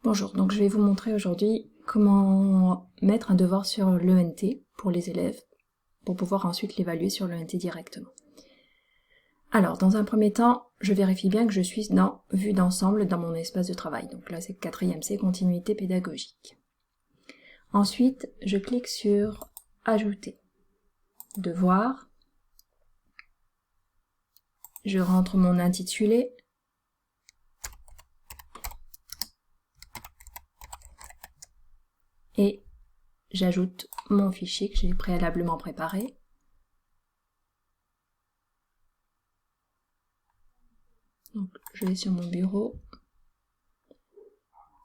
Bonjour, donc je vais vous montrer aujourd'hui comment mettre un devoir sur l'ENT pour les élèves, pour pouvoir ensuite l'évaluer sur l'ENT directement. Alors, dans un premier temps, je vérifie bien que je suis dans vue d'ensemble dans mon espace de travail. Donc là, c'est 4e C, continuité pédagogique. Ensuite, je clique sur Ajouter. Devoir. Je rentre mon intitulé. Et j'ajoute mon fichier que j'ai préalablement préparé. Donc, je vais sur mon bureau.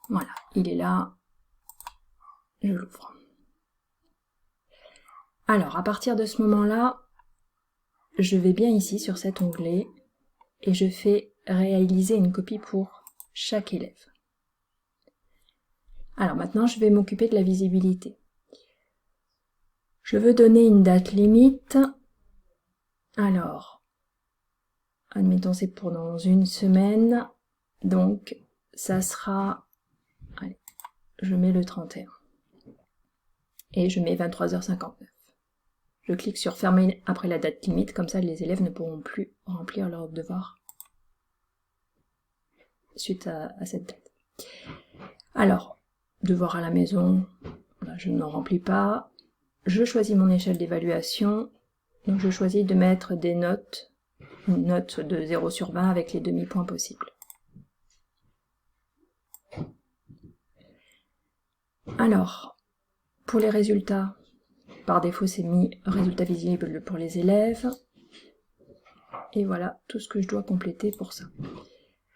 Voilà, il est là. Je l'ouvre. Alors, à partir de ce moment-là, je vais bien ici sur cet onglet et je fais réaliser une copie pour chaque élève. Alors maintenant, je vais m'occuper de la visibilité. Je veux donner une date limite. Alors, admettons c'est pour dans une semaine, donc ça sera, allez, je mets le 31 et je mets 23h59. Je clique sur fermer après la date limite, comme ça les élèves ne pourront plus remplir leur devoir suite à cette date. Alors, devoir à la maison, là, je n'en remplis pas. Je choisis mon échelle d'évaluation, donc je choisis de mettre des notes, une note de 0 sur 20 avec les demi-points possibles. Alors, pour les résultats, par défaut c'est mis résultats visibles pour les élèves. Et voilà tout ce que je dois compléter pour ça.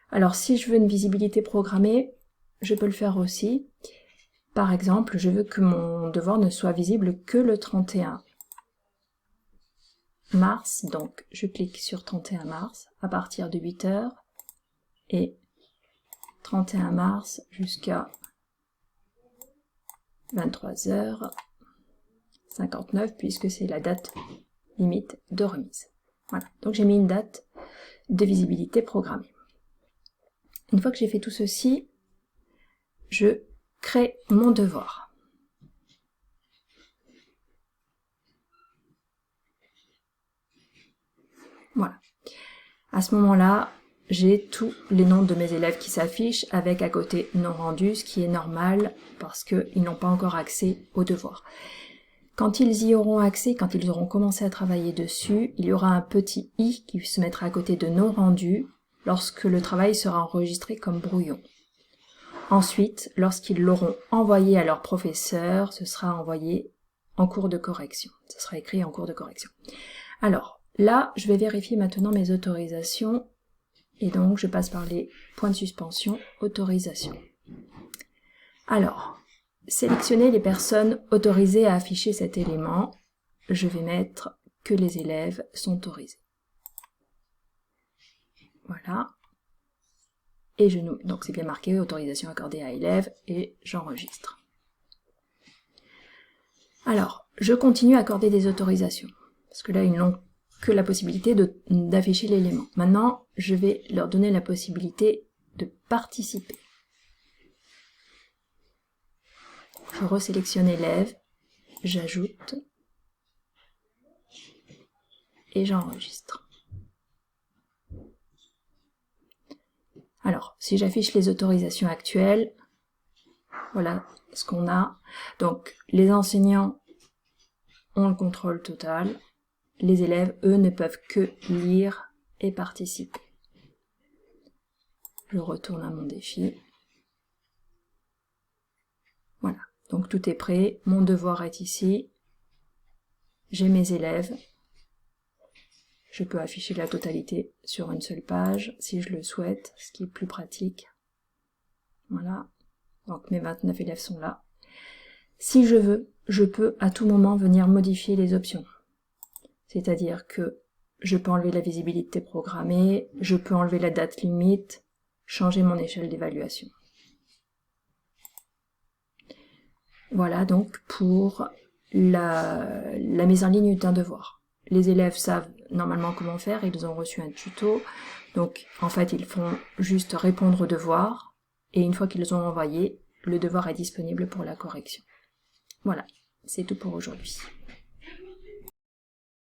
Alors si je veux une visibilité programmée, je peux le faire aussi. Par exemple, je veux que mon devoir ne soit visible que le 31 mars, donc je clique sur 31 mars à partir de 8h et 31 mars jusqu'à 23h59 puisque c'est la date limite de remise. Voilà, donc j'ai mis une date de visibilité programmée. Une fois que j'ai fait tout ceci, je crée mon devoir. Voilà. À ce moment-là, j'ai tous les noms de mes élèves qui s'affichent avec à côté non rendu, ce qui est normal parce qu'ils n'ont pas encore accès au devoir. Quand ils y auront accès, quand ils auront commencé à travailler dessus, il y aura un petit i qui se mettra à côté de non rendu lorsque le travail sera enregistré comme brouillon. Ensuite, lorsqu'ils l'auront envoyé à leur professeur, ce sera envoyé en cours de correction. Ce sera écrit en cours de correction. Alors, là, je vais vérifier maintenant mes autorisations. Et donc, je passe par les points de suspension, autorisation. Alors, sélectionner les personnes autorisées à afficher cet élément. Je vais mettre que les élèves sont autorisés. Voilà. Et donc c'est bien marqué, autorisation accordée à élève, et j'enregistre. Alors, je continue à accorder des autorisations, parce que là, ils n'ont que la possibilité d'afficher l'élément. Maintenant, je vais leur donner la possibilité de participer. Je resélectionne élève, j'ajoute, et j'enregistre. Alors, si j'affiche les autorisations actuelles, voilà ce qu'on a. Donc, les enseignants ont le contrôle total. Les élèves, eux, ne peuvent que lire et participer. Je retourne à mon défi. Voilà, donc tout est prêt. Mon devoir est ici. J'ai mes élèves. Je peux afficher la totalité sur une seule page, si je le souhaite, ce qui est plus pratique. Voilà, donc mes 29 élèves sont là. Si je veux, je peux à tout moment venir modifier les options. C'est-à-dire que je peux enlever la visibilité programmée, je peux enlever la date limite, changer mon échelle d'évaluation. Voilà donc pour la mise en ligne d'un devoir. Les élèves savent normalement comment faire, ils ont reçu un tuto, donc en fait ils font juste répondre au devoir, et une fois qu'ils ont envoyé, le devoir est disponible pour la correction. Voilà, c'est tout pour aujourd'hui.